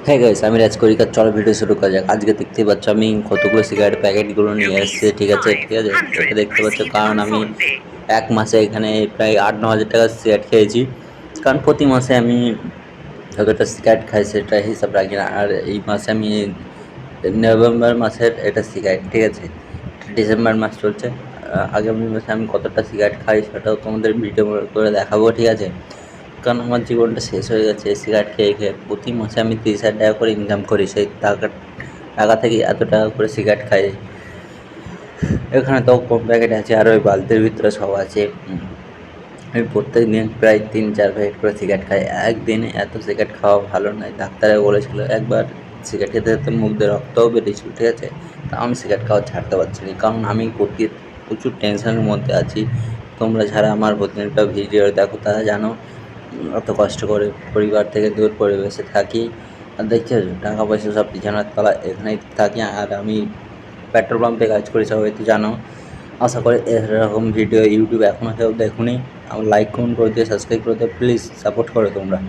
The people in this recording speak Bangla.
হ্যাঁ গাইস, আমি রাজকরিকার চলো ভিডিও শুরু করা যাক। আজকে দেখতে পাচ্ছ আমি কতগুলো সিগারেট প্যাকেটগুলো নিয়ে এসেছি। ঠিক আছে, এটা দেখতে পাচ্ছ, কারণ আমি এক মাসে এখানে প্রায় 8-9 হাজার টাকার সিগারেট খেয়েছি। কারণ প্রতি মাসে আমি যতটা সিগারেট খাই সেটা হিসাব রাখি না। আর এই মাসে আমি নভেম্বর মাসের এটা সিগারেট, ঠিক আছে, ডিসেম্বর মাস চলছে। আগামী মাসে আমি কতটা সিগারেট খাই সেটাও তোমাদের ভিডিও করে দেখাবো, ঠিক আছে। কারণ আমার জীবনটা শেষ হয়ে গেছে সিগারেট খেয়ে খেয়ে। প্রতি মাসে আমি 30,000 টাকা করে ইনকাম করি, সেই টাকা থেকে এত টাকা করে সিগারেট খাই। এখানে তো কম প্যাকেট আছে, আর ওই বালতির ভিতরে সব আছে। আমি প্রত্যেক দিন প্রায় 3-4 প্যাকেট করে সিগারেট খাই। একদিনে এত সিগারেট খাওয়া ভালো নয়, ডাক্তারে বলেছিল। একবার সিগারেট খেতে খেতে মুখ দিয়ে রক্তও বেরিয়েছিল, ঠিক আছে। তা আমি সিগারেট খাওয়া ছাড়তে পারছি না, কারণ আমি প্রচুর টেনশনের মধ্যে আছি। তোমরা যারা আমার প্রতিদিনটা ভিডিও দেখো তারা জানো অত কষ্ট করে পরিবার থেকে দূর পরিবেশে থাকি। আর দেখছো টাকা পয়সা সব বিছানার তলা, এখানেই থাকি। আর আমি পেট্রোল পাম্পে কাজ করি, সবাই তো জানো। আশা করি এরকম ভিডিও ইউটিউবে এখনও কেউ দেখুনি। আমার লাইক কমেন্ট করে দিয়ে সাবস্ক্রাইব করে দিয়ে প্লিজ সাপোর্ট করো তোমরা।